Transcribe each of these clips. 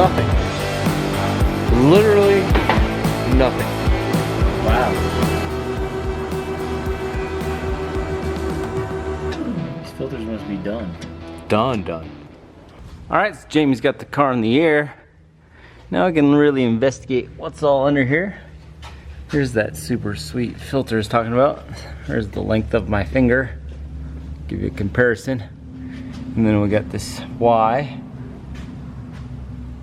nothing. Literally nothing. Wow. These filters must be done. Done. Alright, so Jamie's got the car in the air. Now I can really investigate what's all under here. Here's that super sweet filter I was talking about. There's the length of my finger. Give you a comparison. And then we got this Y.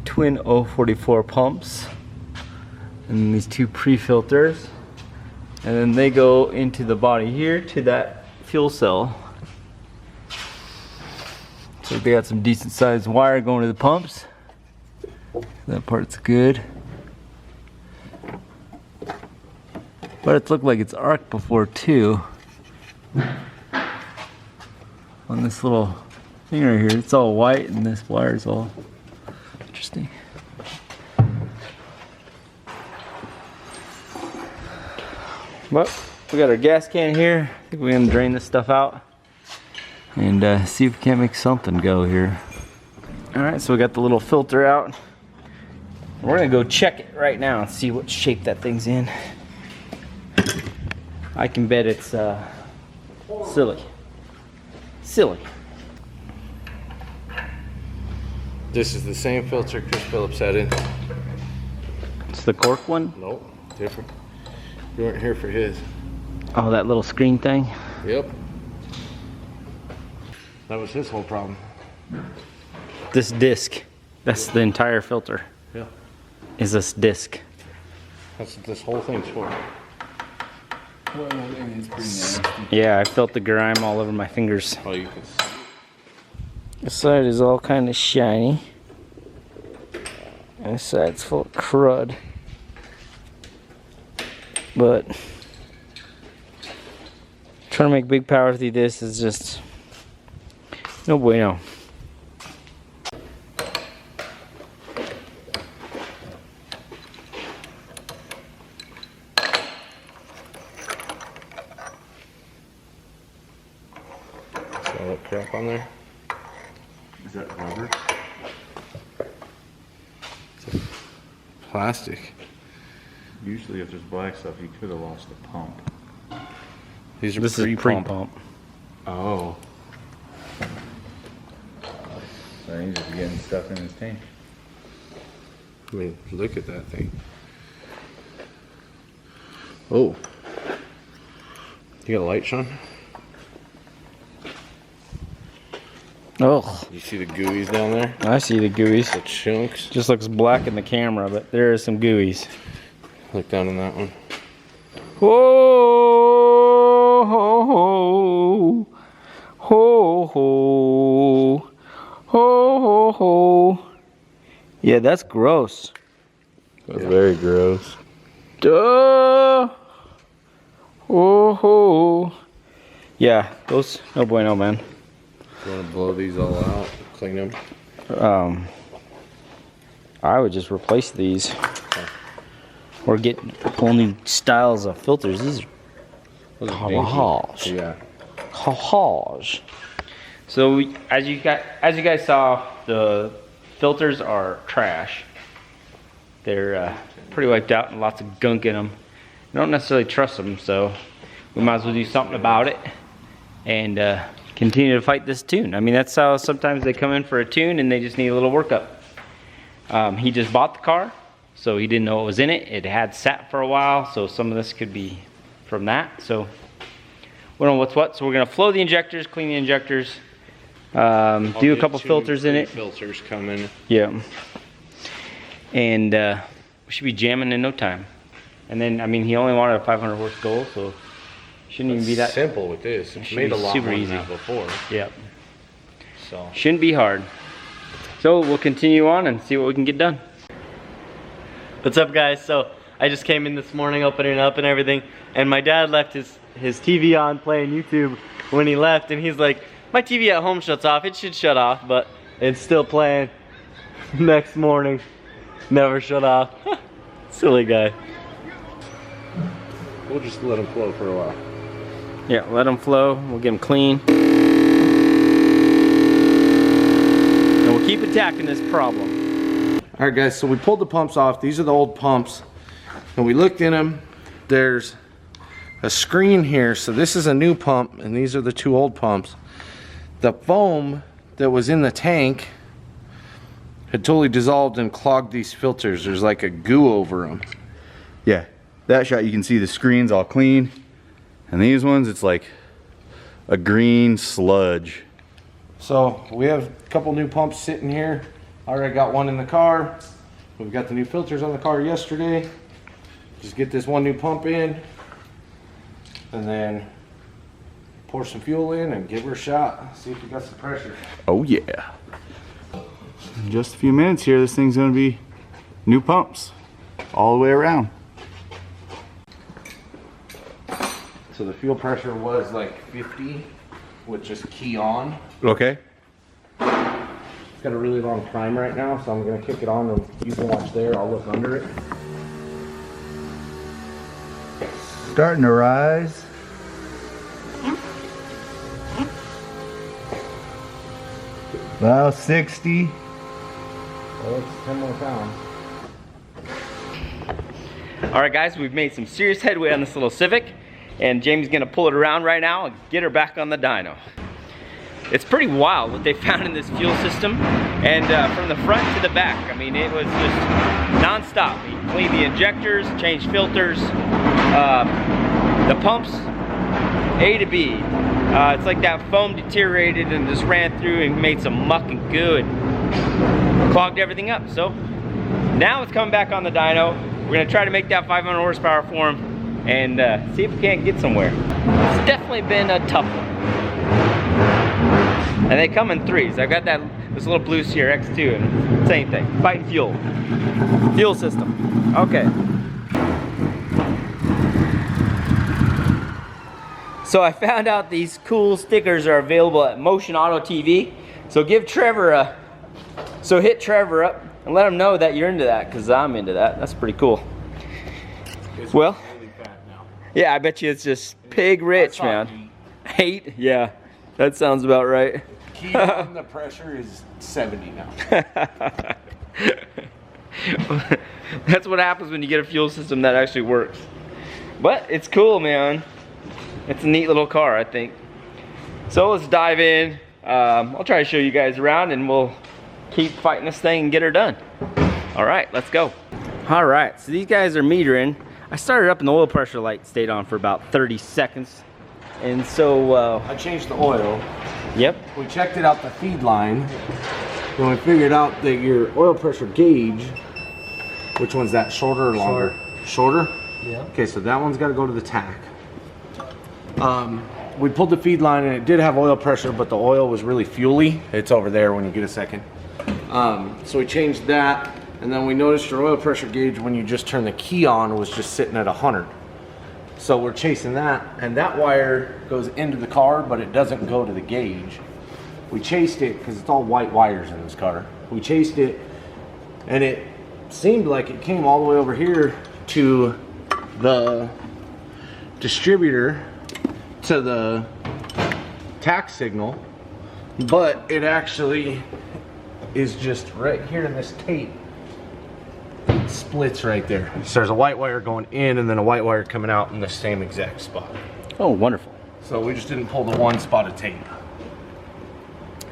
Twin 044 pumps. And then these two pre-filters. And then they go into the body here to that fuel cell. So they got some decent sized wire going to the pumps. That part's good. But it's looked like it's arced before too. On this little thing right here, it's all white and this wire is all interesting. Well, we got our gas can here. I think we're gonna drain this stuff out and see if we can't make something go here. Alright, so we got the little filter out. We're gonna go check it right now and see what shape that thing's in. I can bet it's silly. This is the same filter Chris Phillips had in. It's the cork one? Nope, different. You weren't here for his. Oh, that little screen thing? Yep. That was his whole problem. This disc, that's the entire filter. Yeah. Is this disc. That's what this whole thing's for. Well, it's pretty nasty. Yeah, I felt the grime all over my fingers. Oh, you can see. This side is all kind of shiny. And this side's full of crud. But trying to make big power through this is just no bueno. All that crap on there. Is that rubber? Plastic. Usually if there's black stuff, you could have lost the pump. These are This is pre-pump. Oh. So he's just getting stuff in his tank. I mean, look at that thing. Oh. You got a light, Sean? Oh, You see the gooeys down there? I see the gooeys. The chunks. Just looks black in the camera, but there are some gooeys. Look down in that one. Whoa, ho, ho, ho, ho, ho, ho, ho. Yeah, that's gross. That's very gross. Duh. Oh, ho. Yeah, those, no bueno, man. You want to blow these all out, clean them? I would just replace these. Or get whole new styles of filters. These are Hawaj. Yeah. Hawaj. So as you guys saw, the filters are trash. They're pretty wiped out and lots of gunk in them. I don't necessarily trust them, so we might as well do something about it and continue to fight this tune. I mean, that's how sometimes they come in for a tune and they just need a little workup. He just bought the car, so he didn't know what was in it. It had sat for a while, so some of this could be from that. So we don't know what's what. So we're gonna flow the injectors, clean the injectors, do a couple filters in it. Filters coming. Yeah. And we should be jamming in no time. And then, I mean, he only wanted a 500 horse goal, so shouldn't even be that simple with this. It's should made be a lot super more easy. than that before. Yep. So Shouldn't be hard. So we'll continue on and see what we can get done. What's up, guys? So I just came in this morning opening it up and everything, and my dad left his TV on playing YouTube when he left, and he's like, my TV at home shuts off. It should shut off, but it's still playing. Next morning, never shut off. Silly guy. we'll just let them flow for a while. Yeah, let them flow. We'll get them clean. And we'll keep attacking this problem. All right, guys, so we pulled the pumps off. These are the old pumps. And we looked in them. There's a screen here. So this is a new pump, and these are the 2 old pumps. The foam that was in the tank had totally dissolved and clogged these filters. There's like a goo over them. Yeah, that shot you can see the screen's all clean. And these ones, it's like a green sludge. So we have a couple new pumps sitting here. I already got one in the car. We've got the new filters on the car yesterday. Just get this one new pump in, and then pour some fuel in and give her a shot. See if we got some pressure. Oh yeah. In just a few minutes here, this thing's gonna be new pumps all the way around. So the fuel pressure was like 50 with just key on. Okay. It's got a really long prime right now, so I'm gonna kick it on and you can watch there. I'll look under it. Starting to rise. About 60. Well, it's 10 more pounds. All right, guys, we've made some serious headway on this little Civic, and Jamie's gonna pull it around right now and get her back on the dyno. It's pretty wild what they found in this fuel system, and from the front to the back, I mean, it was just non-stop. We cleaned the injectors, changed filters, the pumps, A to B. It's like that foam deteriorated and just ran through and made some muck and goo and clogged everything up. So now it's coming back on the dyno. We're gonna try to make that 500 horsepower for him and see if we can't get somewhere. It's definitely been a tough one. And they come in 3s. I've got this little Blue Seer X2, and same thing, fighting fuel. Fuel system, okay. So I found out these cool stickers are available at Motion Auto TV. So give Trevor hit Trevor up and let him know that you're into that, because I'm into that. That's pretty cool. It's well, really fat now. Yeah, I bet you it's just pig rich, man. 8? Yeah, that sounds about right. Key on the pressure is 70 now. That's what happens when you get a fuel system that actually works. But it's cool, man. It's a neat little car, I think. So let's dive in. I'll try to show you guys around, and we'll keep fighting this thing and get her done. All right, let's go. All right, so these guys are metering. I started up and the oil pressure light stayed on for about 30 seconds. And so, I changed the oil. Yep. We checked it out the feed line, and we figured out that your oil pressure gauge, which one's that, shorter or longer? Shorter? Yeah. Okay, so that one's got to go to the tack. We pulled the feed line and it did have oil pressure, but the oil was really fuely. It's over there when you get a second. So we changed that, and then we noticed your oil pressure gauge when you just turn the key on was just sitting at 100. So we're chasing that, and that wire goes into the car, but it doesn't go to the gauge. We chased it because it's all white wires in this car. We chased it, and it seemed like it came all the way over here to the distributor, to the tack signal, but it actually is just right here in this tape. It splits right there. So there's a white wire going in and then a white wire coming out in the same exact spot. Oh, wonderful. So we just didn't pull the one spot of tape.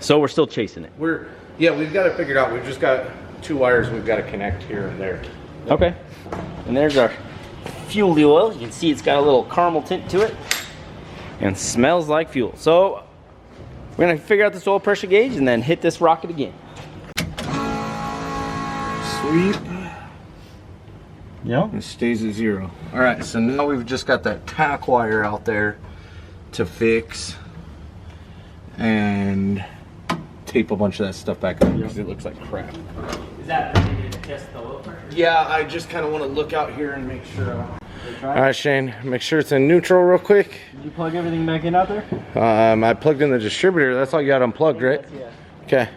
So we're still chasing it. We've got it figured out. We've just got 2 wires we've got to connect here and there. Okay. And there's our fuel oil. You can see it's got a little caramel tint to it and smells like fuel. So we're gonna figure out this oil pressure gauge and then hit this rocket again. Sweet. Yeah. It stays at 0. All right, so now we've just got that tack wire out there to fix and tape a bunch of that stuff back up because it looks like crap. Is that ready to test the oil pressure? Yeah, I just kind of want to look out here and make sure. All right, Shane, make sure it's in neutral real quick. Did you plug everything back in out there? I plugged in the distributor. That's all you got unplugged, right? Yeah. Okay.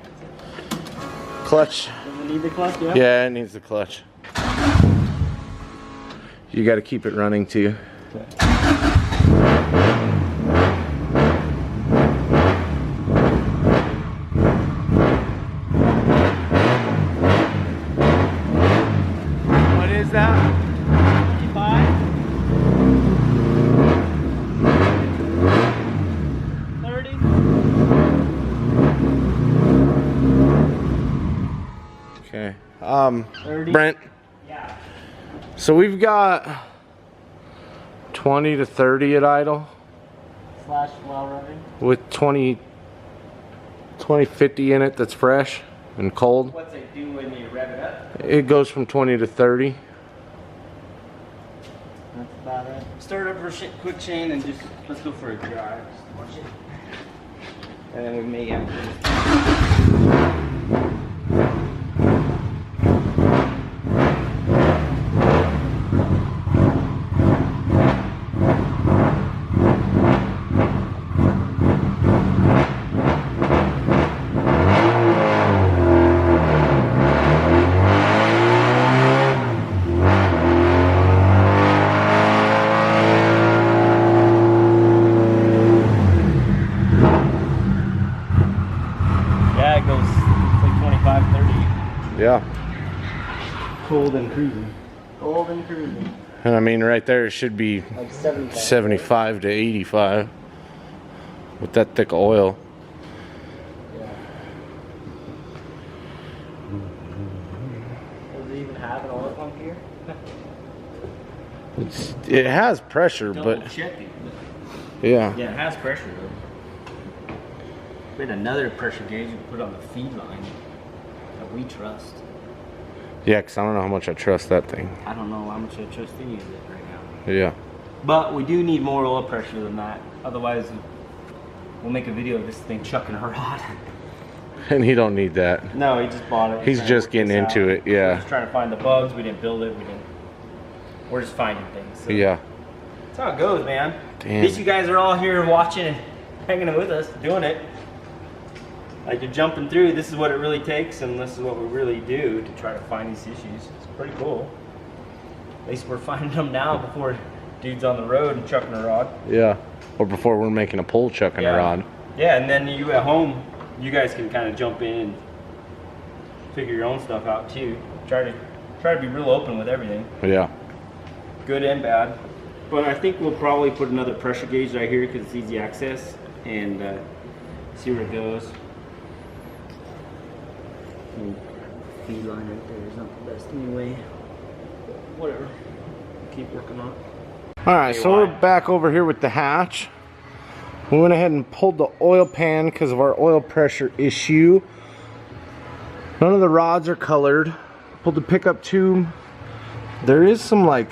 Clutch. Does it need the clutch? Yeah. Yeah, it needs the clutch. You got to keep it running too. Okay. is that? 25. 30. Okay. 30. Brent. Yeah. So we've got 20 to 30 at idle Slash while running. with 2050 in it that's fresh and cold. What's it do when you rev it up? It goes from 20 to 30. That's about it. Start up for quick chain and just let's go for a drive. Just watch it. And then we may have to. Yeah, it goes like 25, 30. Yeah. Cold and cruising. Cold and cruising. And I mean, right there, it should be Like 75. 75 to 85 with that thick oil. Yeah. Does it even have an oil pump here? It has pressure, but check it. yeah. Yeah, it has pressure though. We had another pressure gauge we put on the feed line that we trust. Yeah, because I don't know how much I trust that thing. I don't know how much I trust any of it right now. Yeah. But we do need more oil pressure than that. Otherwise, we'll make a video of this thing chucking a rod. And he don't need that. No, he just bought it. He's trying to just work getting this into out. it, yeah. We're just trying to find the bugs. We didn't build it. We're just finding things. So. Yeah. That's how it goes, man. Damn. At least you guys are all here watching and hanging with us, doing it. Like you're jumping through, this is what it really takes, and this is what we really do to try to find these issues. It's pretty cool. At least we're finding them now before dude's on the road and chucking a rod. Yeah. Or before we're making a pole chucking a rod. Yeah, and then you at home, you guys can kind of jump in and figure your own stuff out too. Try to be real open with everything, Yeah. good and bad. But I think we'll probably put another pressure gauge right here because it's easy access and see where it goes. Feed line right there is not the best anyway. Whatever. Keep working on it. Alright, so we're back over here with the hatch. We went ahead and pulled the oil pan because of our oil pressure issue. None of the rods are colored. Pulled the pickup tube. There is some like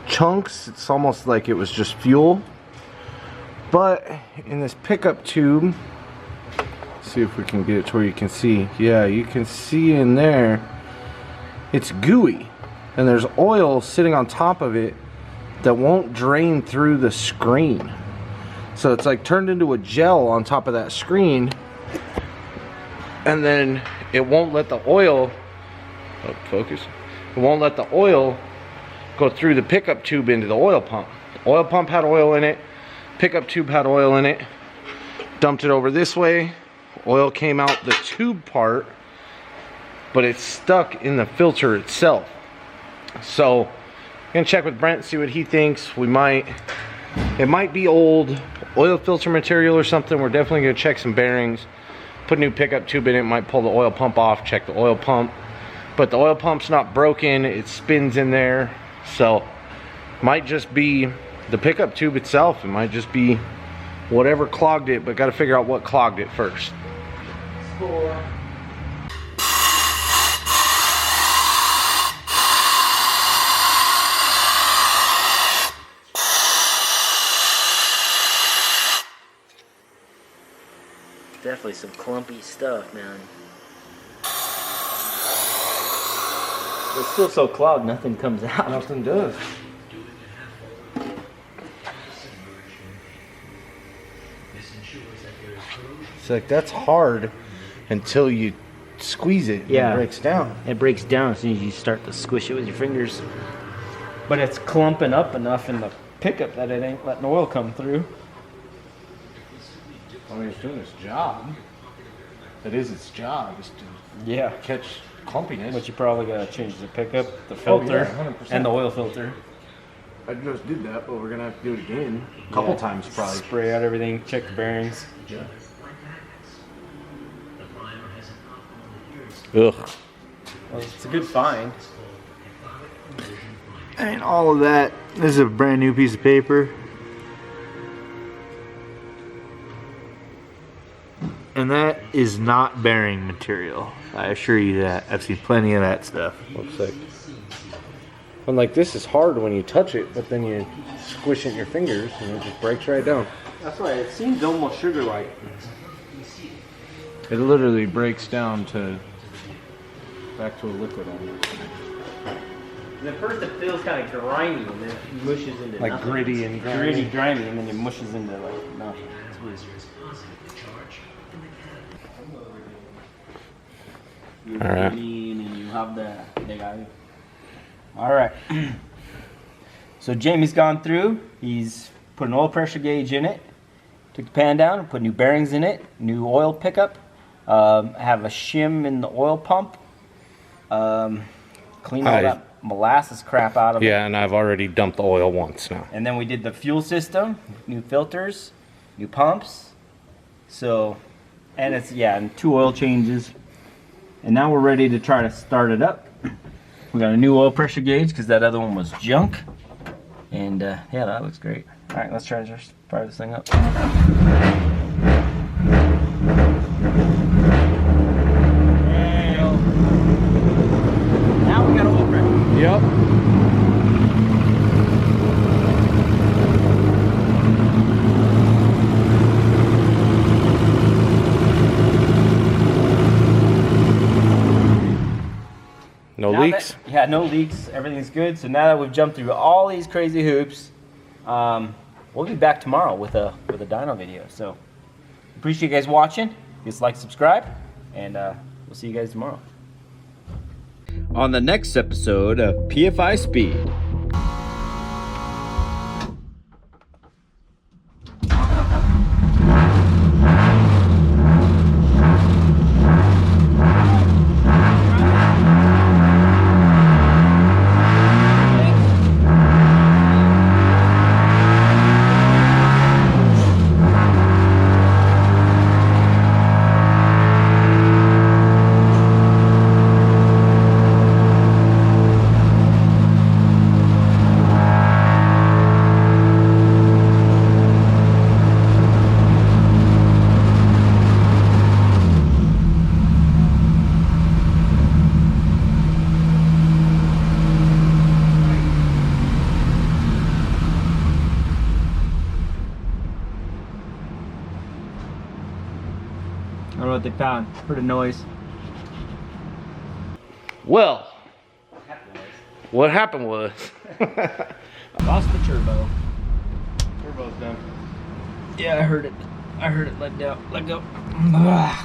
chunks. It's almost like it was just fuel. But in this pickup tube, see if we can get it to where you can see. Yeah, you can see in there, it's gooey. And there's oil sitting on top of it that won't drain through the screen. So it's like turned into a gel on top of that screen. And then it won't let the oil, oh, focus. It won't let the oil go through the pickup tube into the oil pump. The oil pump had oil in it. Pickup tube had oil in it. Dumped it over this way. Oil came out the tube part, but it's stuck in the filter itself. So I'm gonna check with Brent, see what he thinks. It might be old oil filter material or something. We're definitely gonna check some bearings, put a new pickup tube in it, might pull the oil pump off, check the oil pump. But the oil pump's not broken, it spins in there. So might just be the pickup tube itself. It might just be whatever clogged it, but gotta figure out what clogged it first. Definitely some clumpy stuff, man. It's still so clogged, nothing comes out. Nothing does. It's like that's hard until you squeeze it and Yeah. it breaks down. It breaks down as soon as you start to squish it with your fingers. But it's clumping up enough in the pickup that it ain't letting oil come through. I mean, it's doing its job. That is its job, is to Yeah. catch clumpiness. But you probably gotta change the pickup, the Oh, yeah, filter, 100%. and the oil filter. I just did that, but we're gonna have to do it again. A couple times probably. Spray out everything, check the bearings. Yeah. Ugh. Well, it's a good find. And all of that. This is a brand new piece of paper. And that is not bearing material. I assure you that. I've seen plenty of that stuff. Looks like. And like this is hard when you touch it, but then you squish it in your fingers and it just breaks right down. That's why it seems almost sugar-like. It literally breaks down to back to a liquid almost. And at first it feels kind of grimy, and then it mushes into Like nothing. gritty and grimy. Gritty, grimy, and then it mushes into like nothing. It's weird. All right. Green, and you have the guy. All right. So Jamie's gone through. He's put an oil pressure gauge in it. Took the pan down, put new bearings in it, new oil pickup. Have a shim in the oil pump. Clean all that molasses crap out of it. Yeah, and I've already dumped the oil once now. And then we did the fuel system, new filters, new pumps. So, and it's, yeah, and 2 oil changes. And now we're ready to try to start it up. We got a new oil pressure gauge because that other one was junk. And yeah, that looks great. All right, let's try to just fire this thing up. There you go. Now we got oil pressure. Yep. No Now leaks? Yeah, no leaks. Everything's good. So now that we've jumped through all these crazy hoops, we'll be back tomorrow with a dyno video. So appreciate you guys watching. Just like, subscribe, and we'll see you guys tomorrow. On the next episode of Pfispeed. I don't know what they found. Heard a noise. Well, what happened was Lost the turbo. turbo's done. Yeah, I heard it. I heard it let go. Let go.